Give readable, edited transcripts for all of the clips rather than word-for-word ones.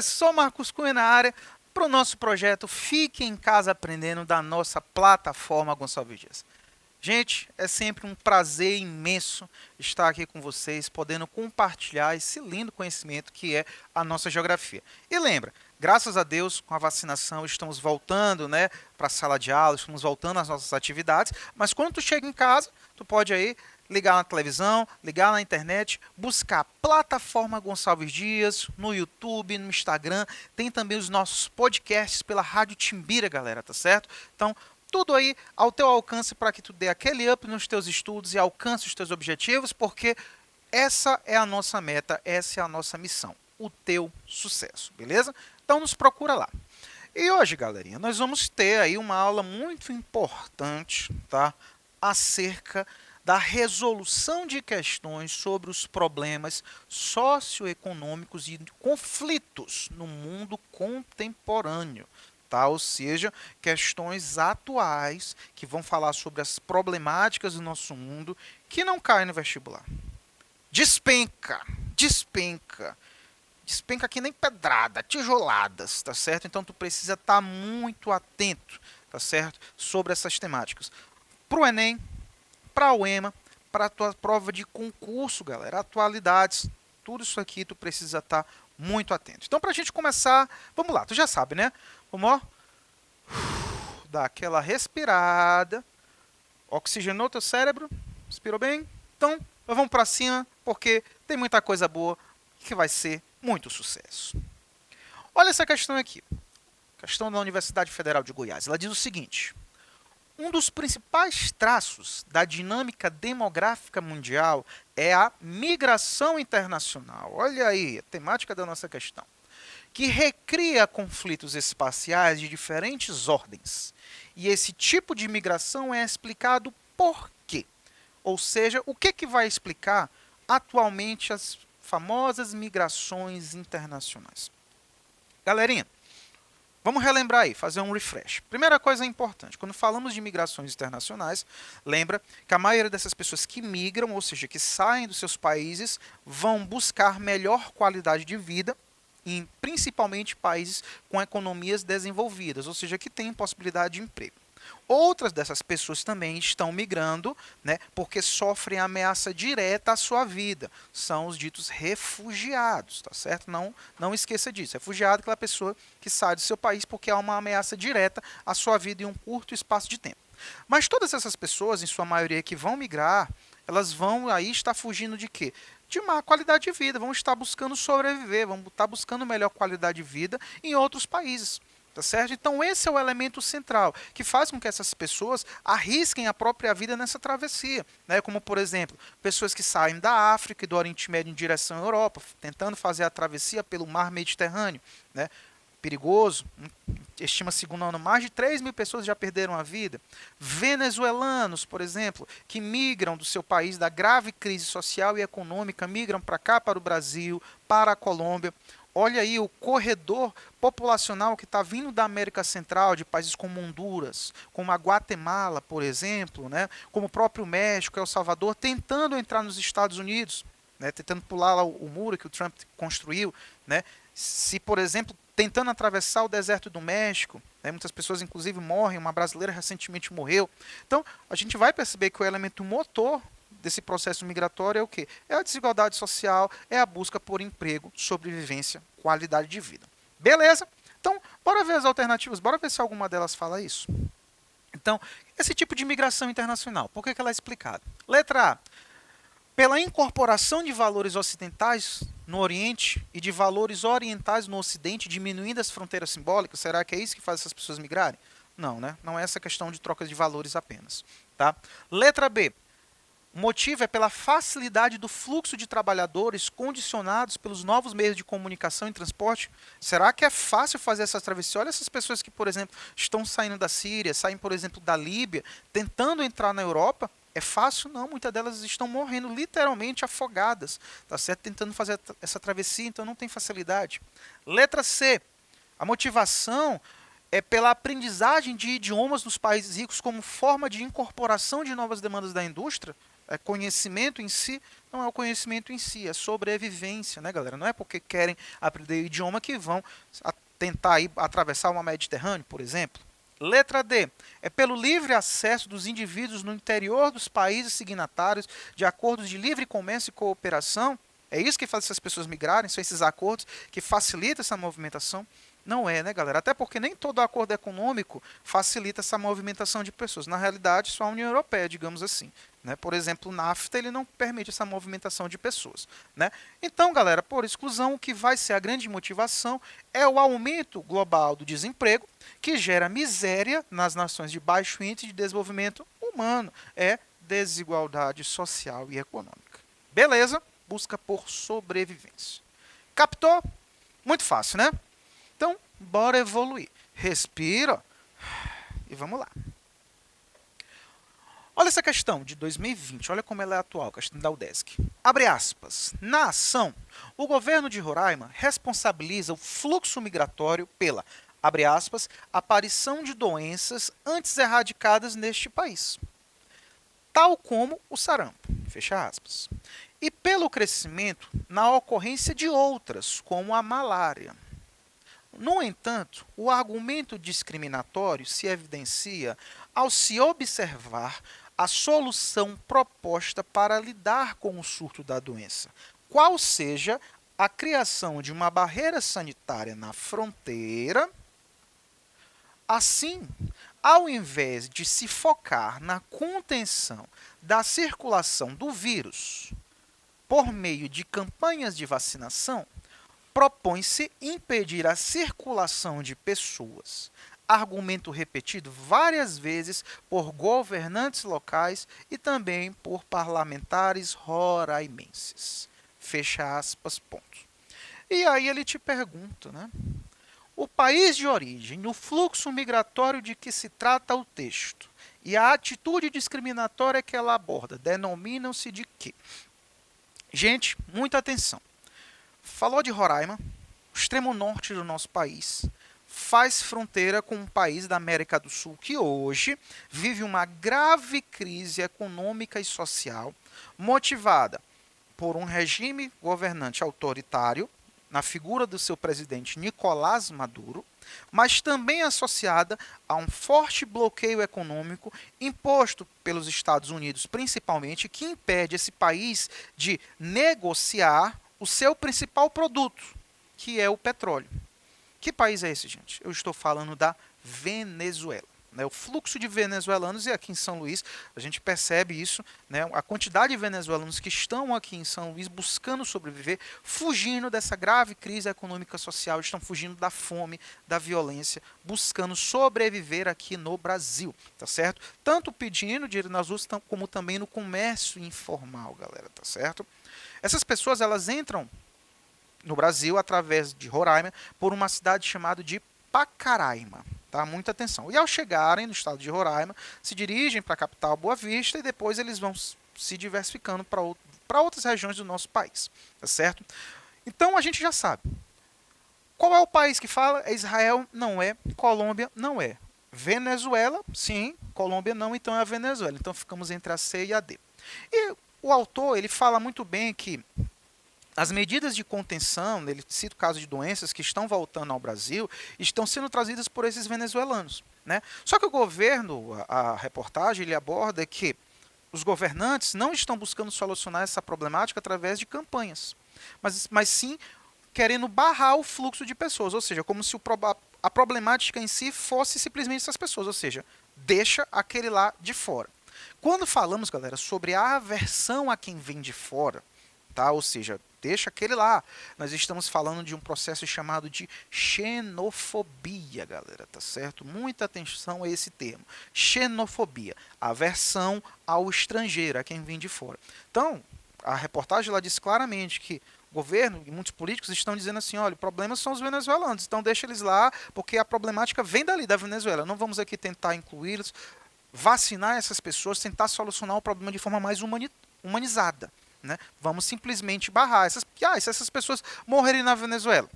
Professor Marcos Cunha na área para o nosso projeto Fique em Casa Aprendendo da nossa plataforma Gonçalves Dias. Gente, é sempre um prazer imenso estar aqui com vocês, podendo compartilhar esse lindo conhecimento que é a nossa geografia. E lembra, graças a Deus, com a vacinação, estamos voltando, né, para a sala de aula, estamos voltando às nossas atividades, mas quando tu chega em casa, tu pode aí ligar na televisão, ligar na internet, buscar a plataforma Gonçalves Dias, no YouTube, no Instagram, tem também os nossos podcasts pela Rádio Timbira, galera, tá certo? Então, tudo aí ao teu alcance para que tu dê aquele up nos teus estudos e alcance os teus objetivos, porque essa é a nossa meta, essa é a nossa missão, o teu sucesso, beleza? Então nos procura lá. E hoje, galerinha, nós vamos ter aí uma aula muito importante, tá? Acerca da resolução de questões sobre os problemas socioeconômicos e conflitos no mundo contemporâneo. Tá? Ou seja, questões atuais que vão falar sobre as problemáticas do nosso mundo que não caem no vestibular. Despenca, despenca. Despenca que nem pedrada, tijoladas, tá certo? Então tu precisa estar muito atento, tá certo? Sobre essas temáticas. Para o Enem, para o EMA, para a tua prova de concurso, galera, atualidades, tudo isso aqui tu precisa estar muito atento. Então, para a gente começar, vamos lá, tu já sabe, né? Vamos, ó, dá aquela respirada, oxigenou teu cérebro, respirou bem? Então, vamos para cima, porque tem muita coisa boa que vai ser muito sucesso. Olha essa questão aqui, questão da Universidade Federal de Goiás. Ela diz o seguinte: um dos principais traços da dinâmica demográfica mundial é a migração internacional. Olha aí, a temática da nossa questão, que recria conflitos espaciais de diferentes ordens. E esse tipo de migração é explicado por quê? Ou seja, o que vai explicar atualmente as famosas migrações internacionais? Galerinha, vamos relembrar aí, fazer um refresh. Primeira coisa importante, quando falamos de migrações internacionais, lembra que a maioria dessas pessoas que migram, ou seja, que saem dos seus países, vão buscar melhor qualidade de vida, em principalmente países com economias desenvolvidas, ou seja, que têm possibilidade de emprego. Outras dessas pessoas também estão migrando, né, porque sofrem ameaça direta à sua vida. São os ditos refugiados, tá certo? Não esqueça disso. Refugiado é aquela pessoa que sai do seu país porque há uma ameaça direta à sua vida em um curto espaço de tempo. Mas todas essas pessoas, em sua maioria, que vão migrar, elas vão aí estar fugindo de quê? De má qualidade de vida, vão estar buscando sobreviver, vão estar buscando melhor qualidade de vida em outros países. Tá certo? Então esse é o elemento central que faz com que essas pessoas arrisquem a própria vida nessa travessia, né? Como por exemplo, pessoas que saem da África e do Oriente Médio em direção à Europa, tentando fazer a travessia pelo mar Mediterrâneo, né? Perigoso, estima-se segundo ano, mais de 3 mil pessoas já perderam a vida. Venezuelanos, por exemplo, que migram do seu país da grave crise social e econômica, migram para cá, para o Brasil, para a Colômbia. Olha aí o corredor populacional que está vindo da América Central, de países como Honduras, como a Guatemala, por exemplo, né? Como o próprio México, El Salvador, tentando entrar nos Estados Unidos, né? Tentando pular lá o muro que o Trump construiu, né? Se, por exemplo, tentando atravessar o deserto do México, né? Muitas pessoas inclusive morrem, uma brasileira recentemente morreu. Então, a gente vai perceber que o elemento motor desse processo migratório é o quê? É a desigualdade social, é a busca por emprego, sobrevivência, qualidade de vida. Beleza? Então, bora ver as alternativas, bora ver se alguma delas fala isso. Então, esse tipo de migração internacional, por que ela é explicada? Letra A, pela incorporação de valores ocidentais no Oriente e de valores orientais no Ocidente, diminuindo as fronteiras simbólicas. Será que é isso que faz essas pessoas migrarem? Não, né? Não é essa questão de troca de valores apenas. Tá? Letra B, o motivo é pela facilidade do fluxo de trabalhadores condicionados pelos novos meios de comunicação e transporte. Será que é fácil fazer essa travessia? Olha essas pessoas que, por exemplo, estão saindo da Síria, saem, por exemplo, da Líbia, tentando entrar na Europa. É fácil? Não, muitas delas estão morrendo literalmente afogadas, tá certo? Tentando fazer essa travessia, então não tem facilidade. Letra C, a motivação é pela aprendizagem de idiomas nos países ricos como forma de incorporação de novas demandas da indústria. É conhecimento em si, não é o conhecimento em si, é sobrevivência, né, galera? Não é porque querem aprender o idioma que vão tentar ir atravessar o Mediterrâneo, por exemplo. Letra D. É pelo livre acesso dos indivíduos no interior dos países signatários de acordos de livre comércio e cooperação. É isso que faz essas pessoas migrarem, são esses acordos que facilitam essa movimentação. Não é, né, galera? Até porque nem todo acordo econômico facilita essa movimentação de pessoas. Na realidade, só a União Europeia, digamos assim. Né? Por exemplo, o NAFTA ele não permite essa movimentação de pessoas. Né? Então, galera, por exclusão, o que vai ser a grande motivação é o aumento global do desemprego, que gera miséria nas nações de baixo índice de desenvolvimento humano. É desigualdade social e econômica. Beleza? Busca por sobrevivência. Captou? Muito fácil, né? Então, bora evoluir. Respira e vamos lá. Olha essa questão de 2020, olha como ela é atual, questão da UDESC. Abre aspas. Na ação, o governo de Roraima responsabiliza o fluxo migratório pela, abre aspas, aparição de doenças antes erradicadas neste país, tal como o sarampo, fecha aspas, e pelo crescimento na ocorrência de outras, como a malária. No entanto, o argumento discriminatório se evidencia ao se observar a solução proposta para lidar com o surto da doença, qual seja a criação de uma barreira sanitária na fronteira. Assim, ao invés de se focar na contenção da circulação do vírus por meio de campanhas de vacinação, propõe-se impedir a circulação de pessoas, argumento repetido várias vezes por governantes locais e também por parlamentares roraimenses. Fecha aspas, ponto. E aí ele te pergunta, né? O país de origem, o fluxo migratório de que se trata o texto e a atitude discriminatória que ela aborda denominam-se de quê? Gente, muita atenção. Falou de Roraima, o extremo norte do nosso país, faz fronteira com um país da América do Sul que hoje vive uma grave crise econômica e social motivada por um regime governante autoritário, na figura do seu presidente Nicolás Maduro, mas também associada a um forte bloqueio econômico imposto pelos Estados Unidos, principalmente, que impede esse país de negociar o seu principal produto, que é o petróleo. Que país é esse, gente? Eu estou falando da Venezuela. Né? O fluxo de venezuelanos, e aqui em São Luís a gente percebe isso, né? A quantidade de venezuelanos que estão aqui em São Luís buscando sobreviver, fugindo dessa grave crise econômica e social, estão fugindo da fome, da violência, buscando sobreviver aqui no Brasil, tá certo? Tanto pedindo dinheiro nas ruas, como também no comércio informal, galera, tá certo? Essas pessoas, elas entram no Brasil através de Roraima por uma cidade chamada de Pacaraima. Tá? Muita atenção. E ao chegarem no estado de Roraima, se dirigem para a capital Boa Vista e depois eles vão se diversificando para outras regiões do nosso país. Tá certo? Então a gente já sabe. Qual é o país que fala? É Israel? Não é. Colômbia? Não é. Venezuela? Sim. Colômbia não, então é a Venezuela. Então ficamos entre a C e a D. E o autor ele fala muito bem que as medidas de contenção, ele cita o caso de doenças que estão voltando ao Brasil, estão sendo trazidas por esses venezuelanos. Né? Só que o governo, a reportagem, ele aborda que os governantes não estão buscando solucionar essa problemática através de campanhas, mas sim querendo barrar o fluxo de pessoas, ou seja, como se a problemática em si fosse simplesmente essas pessoas, ou seja, deixa aquele lá de fora. Quando falamos, galera, sobre a aversão a quem vem de fora, tá? Ou seja, deixa aquele lá. Nós estamos falando de um processo chamado de xenofobia, galera, tá certo? Muita atenção a esse termo. Xenofobia, aversão ao estrangeiro, a quem vem de fora. Então, a reportagem lá diz claramente que o governo e muitos políticos estão dizendo assim, olha, o problema são os venezuelanos, então deixa eles lá, porque a problemática vem dali, da Venezuela. Não vamos aqui tentar incluí-los, vacinar essas pessoas, tentar solucionar o problema de forma mais humanizada. Né? Vamos simplesmente barrar essas. Se essas pessoas morrerem na Venezuela.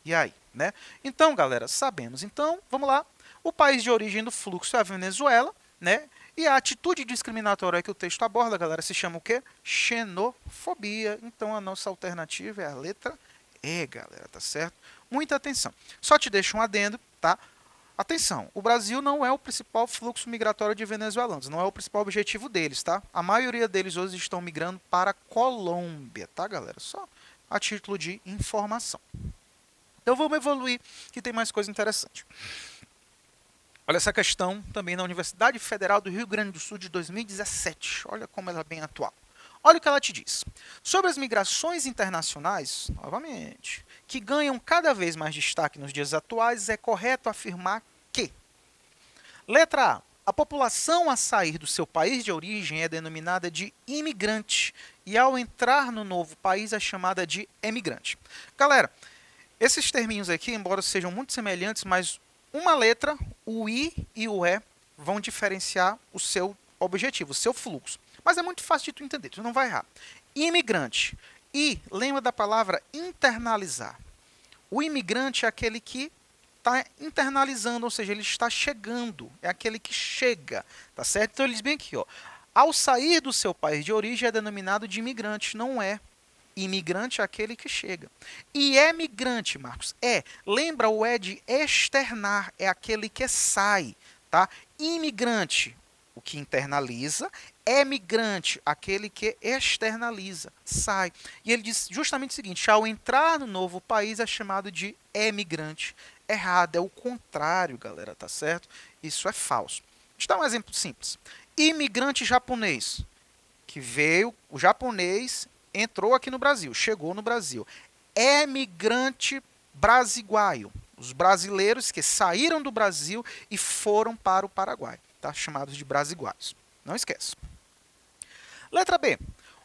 E aí? Né? Então, galera, sabemos. Então, vamos lá. O país de origem do fluxo é a Venezuela. Né? E a atitude discriminatória que o texto aborda, galera, se chama o quê? Xenofobia. Então a nossa alternativa é a letra E, galera, tá certo? Muita atenção. Só te deixo um adendo, tá? Atenção, o Brasil não é o principal fluxo migratório de venezuelanos, não é o principal objetivo deles, tá? A maioria deles hoje estão migrando para a Colômbia, tá, galera? Só a título de informação. Então vamos evoluir, que tem mais coisa interessante. Olha essa questão também na Universidade Federal do Rio Grande do Sul de 2017. Olha como ela é bem atual. Olha o que ela te diz. Sobre as migrações internacionais, novamente, que ganham cada vez mais destaque nos dias atuais, é correto afirmar que: letra A população a sair do seu país de origem é denominada de imigrante e ao entrar no novo país é chamada de emigrante. Galera, esses terminhos aqui, embora sejam muito semelhantes, mas uma letra, o I e o E, vão diferenciar o seu objetivo, o seu fluxo. Mas é muito fácil de tu entender, tu não vai errar. Imigrante. I, lembra da palavra internalizar. O imigrante é aquele que está internalizando, ou seja, ele está chegando. É aquele que chega, tá certo? Então eles bem aqui, ó. Ao sair do seu país de origem é denominado de imigrante, não é. Imigrante é aquele que chega. E é migrante, Marcos. Lembra o de externar, é aquele que sai, tá? Imigrante, o que internaliza. Migrante, aquele que externaliza, sai. E ele diz justamente o seguinte: ao entrar no novo país é chamado de emigrante. Errado, é o contrário, galera, tá certo? Isso é falso. Deixa eu dar um exemplo simples. Imigrante japonês, que veio, o japonês entrou aqui no Brasil, chegou no Brasil. Emigrante brasiguaio, os brasileiros que saíram do Brasil e foram para o Paraguai, tá? Chamados de brasiguaios. Não esqueça. Letra B.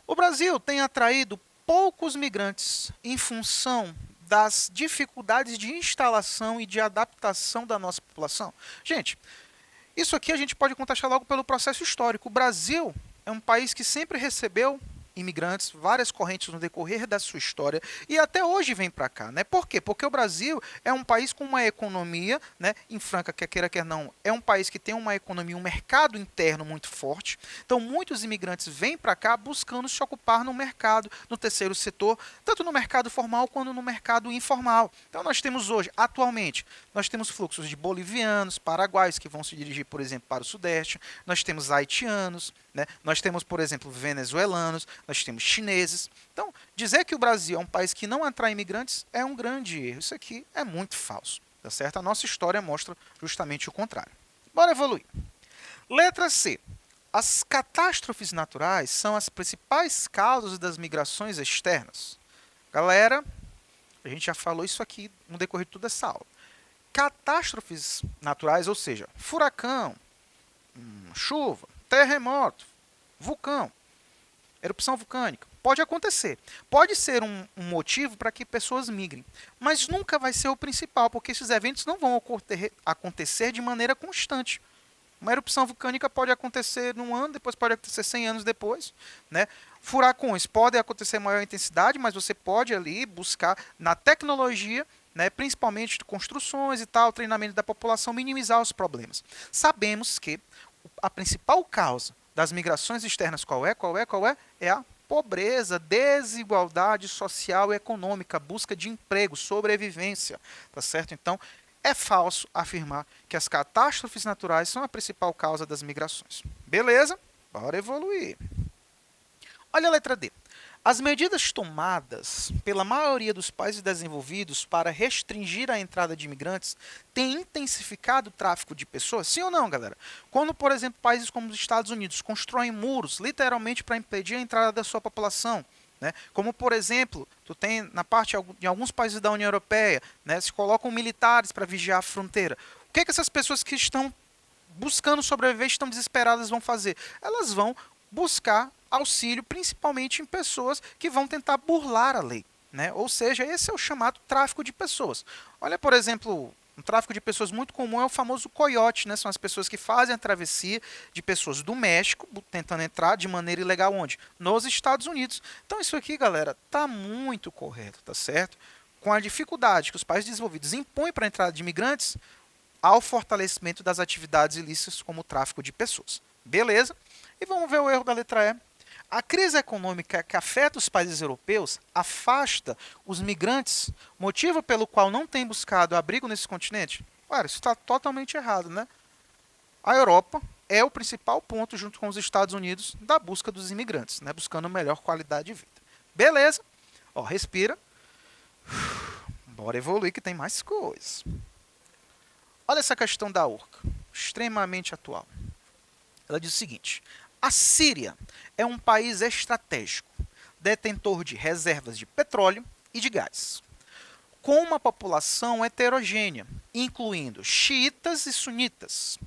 O Brasil tem atraído poucos migrantes em função das dificuldades de instalação e de adaptação da nossa população. Gente, isso aqui a gente pode contestar logo pelo processo histórico. O Brasil é um país que sempre recebeu imigrantes, várias correntes no decorrer da sua história e até hoje vem para cá, né? Por quê? Porque o Brasil é um país com uma economia, né, em franca, quer queira, quer não, é um país que tem uma economia, um mercado interno muito forte. Então, muitos imigrantes vêm para cá buscando se ocupar no mercado, no terceiro setor, tanto no mercado formal quanto no mercado informal. Então, nós temos hoje, atualmente, nós temos fluxos de bolivianos, paraguaios que vão se dirigir, por exemplo, para o Sudeste. Nós temos haitianos, né? Nós temos, por exemplo, venezuelanos, nós temos chineses. Então, dizer que o Brasil é um país que não atrai imigrantes é um grande erro. Isso aqui é muito falso, tá certo? A nossa história mostra justamente o contrário. Bora evoluir. Letra C. As catástrofes naturais são as principais causas das migrações externas. Galera, a gente já falou isso aqui no decorrer de toda essa aula. Catástrofes naturais, ou seja, furacão, chuva, terremoto, vulcão, erupção vulcânica, pode acontecer. Pode ser um motivo para que pessoas migrem, mas nunca vai ser o principal, porque esses eventos não vão acontecer de maneira constante. Uma erupção vulcânica pode acontecer num ano, depois pode acontecer 100 anos depois, né? Furacões podem acontecer em maior intensidade, mas você pode ali buscar na tecnologia, né, principalmente de construções e tal, treinamento da população, minimizar os problemas. Sabemos que a principal causa das migrações externas qual é? É a pobreza, desigualdade social e econômica, busca de emprego, sobrevivência, tá certo? Então, é falso afirmar que as catástrofes naturais são a principal causa das migrações. Beleza? Bora evoluir. Olha a letra D. As medidas tomadas pela maioria dos países desenvolvidos para restringir a entrada de imigrantes têm intensificado o tráfico de pessoas? Sim ou não, galera? Quando, por exemplo, países como os Estados Unidos constroem muros, literalmente para impedir a entrada da sua população, né? Como, por exemplo, tu tem na parte de alguns países da União Europeia, né, se colocam militares para vigiar a fronteira. O que é que essas pessoas que estão buscando sobreviver, estão desesperadas, vão fazer? Elas vão buscar auxílio, principalmente em pessoas que vão tentar burlar a lei, né? Ou seja, esse é o chamado tráfico de pessoas. Olha, por exemplo, um tráfico de pessoas muito comum é o famoso coiote, né? São as pessoas que fazem a travessia de pessoas do México, tentando entrar de maneira ilegal onde? Nos Estados Unidos. Então isso aqui, galera, tá muito correto, tá certo? Com a dificuldade que os países desenvolvidos impõem para a entrada de imigrantes, ao fortalecimento das atividades ilícitas como o tráfico de pessoas. Beleza? E vamos ver o erro da letra E. A crise econômica que afeta os países europeus afasta os migrantes, motivo pelo qual não têm buscado abrigo nesse continente? Claro, isso está totalmente errado, né? A Europa é o principal ponto, junto com os Estados Unidos, da busca dos imigrantes, né? Buscando melhor qualidade de vida. Beleza? Ó, respira. Bora evoluir que tem mais coisas. Olha essa questão da Urca, extremamente atual. Ela diz o seguinte: a Síria é um país estratégico, detentor de reservas de petróleo e de gás, com uma população heterogênea, incluindo xiitas e sunitas,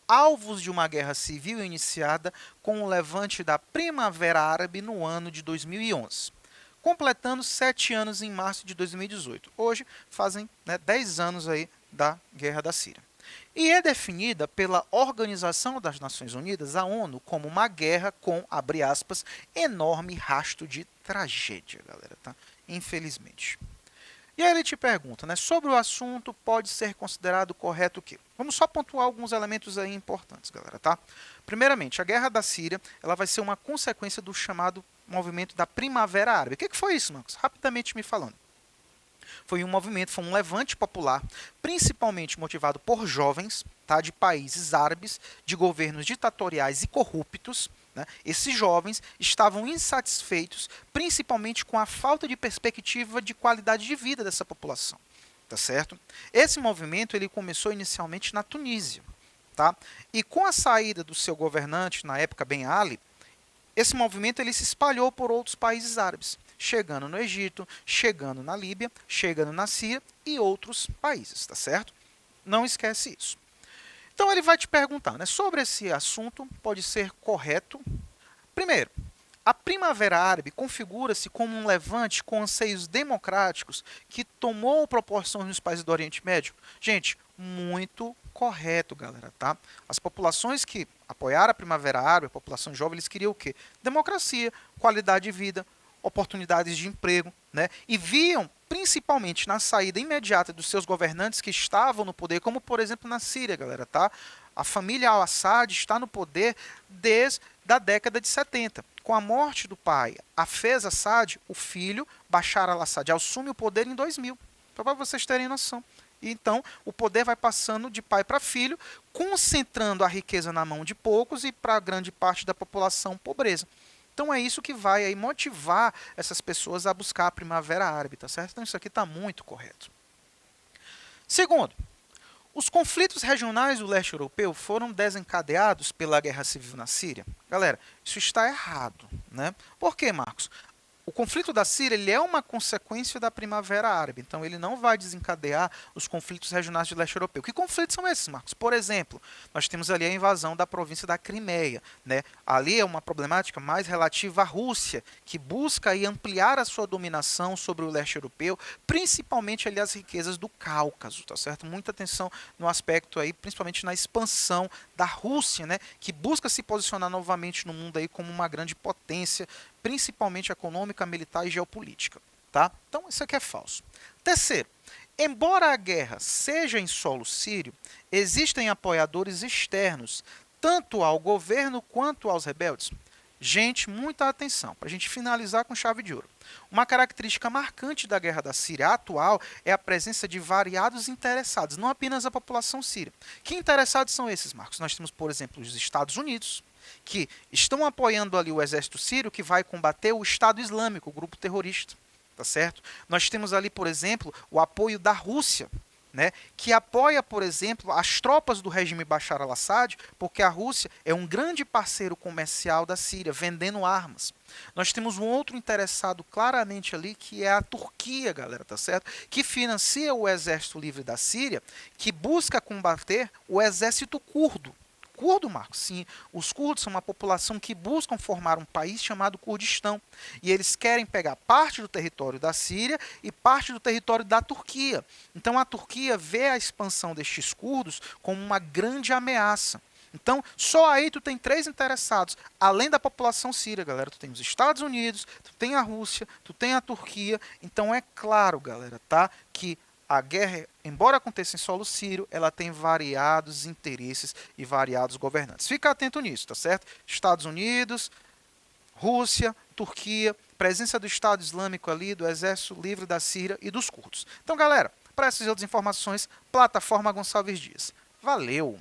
alvos de uma guerra civil iniciada com o levante da Primavera Árabe no ano de 2011, completando 7 anos em março de 2018. Hoje fazem 10 anos aí da Guerra da Síria. E é definida pela Organização das Nações Unidas, a ONU, como uma guerra com, abre aspas, enorme rastro de tragédia, galera, tá? Infelizmente. E aí ele te pergunta, né, sobre o assunto pode ser considerado correto o quê? Vamos só pontuar alguns elementos aí importantes, galera, tá? Primeiramente, a Guerra da Síria, ela vai ser uma consequência do chamado movimento da Primavera Árabe. O que foi isso, Marcos? Rapidamente me falando. Foi um movimento, foi um levante popular, principalmente motivado por jovens, tá, de países árabes, de governos ditatoriais e corruptos. Né? Esses jovens estavam insatisfeitos, principalmente com a falta de perspectiva de qualidade de vida dessa população. Tá certo? Esse movimento ele começou inicialmente na Tunísia. Tá? E com a saída do seu governante, na época Ben Ali, esse movimento ele se espalhou por outros países árabes, chegando no Egito, chegando na Líbia, chegando na Síria e outros países, tá certo? Não esquece isso. Então ele vai te perguntar, né, sobre esse assunto, pode ser correto. Primeiro, a Primavera Árabe configura-se como um levante com anseios democráticos que tomou proporções nos países do Oriente Médio? Gente, muito correto, galera, tá? As populações que apoiaram a Primavera Árabe, a população jovem, eles queriam o quê? Democracia, qualidade de vida, oportunidades de emprego, né? E viam, principalmente na saída imediata dos seus governantes que estavam no poder, como por exemplo na Síria, galera, tá? A família Al-Assad está no poder desde a década de 70. Com a morte do pai, Hafez Assad, o filho, Bashar al-Assad, assume o poder em 2000, para vocês terem noção. E então, o poder vai passando de pai para filho, concentrando a riqueza na mão de poucos e, para grande parte da população, pobreza. Então, é isso que vai aí motivar essas pessoas a buscar a Primavera Árabe, tá certo? Então, isso aqui está muito correto. Segundo, os conflitos regionais do leste europeu foram desencadeados pela guerra civil na Síria? Galera, isso está errado, né? Por quê, Marcos? O conflito da Síria ele é uma consequência da Primavera Árabe, então ele não vai desencadear os conflitos regionais do leste europeu. Que conflitos são esses, Marcos? Por exemplo, nós temos ali a invasão da província da Crimeia. Né? Ali é uma problemática mais relativa à Rússia, que busca aí ampliar a sua dominação sobre o leste europeu, principalmente ali as riquezas do Cáucaso. Tá certo? Muita atenção no aspecto aí, principalmente na expansão da Rússia, né? Que busca se posicionar novamente no mundo aí como uma grande potência, principalmente econômica, militar e geopolítica. Tá? Então, isso aqui é falso. Terceiro, embora a guerra seja em solo sírio, existem apoiadores externos, tanto ao governo quanto aos rebeldes. Gente, muita atenção, para a gente finalizar com chave de ouro. Uma característica marcante da guerra da Síria atual é a presença de variados interessados, não apenas a população síria. Que interessados são esses, Marcos? Nós temos, por exemplo, os Estados Unidos, que estão apoiando ali o exército sírio que vai combater o Estado Islâmico, o grupo terrorista, tá certo? Nós temos ali, por exemplo, o apoio da Rússia, né, que apoia, por exemplo, as tropas do regime Bashar al-Assad, porque a Rússia é um grande parceiro comercial da Síria, vendendo armas. Nós temos um outro interessado claramente ali, que é a Turquia, galera, tá certo? Que financia o Exército Livre da Síria, que busca combater o exército curdo. Curdo, Marcos? Sim, os curdos são uma população que buscam formar um país chamado Kurdistão. E eles querem pegar parte do território da Síria e parte do território da Turquia. Então a Turquia vê a expansão destes curdos como uma grande ameaça. Então, só aí tu tem 3 interessados, além da população síria, galera. Tu tem os Estados Unidos, tu tem a Rússia, tu tem a Turquia. Então é claro, galera, tá? Que A guerra, embora aconteça em solo sírio, ela tem variados interesses e variados governantes. Fica atento nisso, tá certo? Estados Unidos, Rússia, Turquia, presença do Estado Islâmico ali, do Exército Livre da Síria e dos curdos. Então, galera, para essas outras informações, plataforma Gonçalves Dias. Valeu!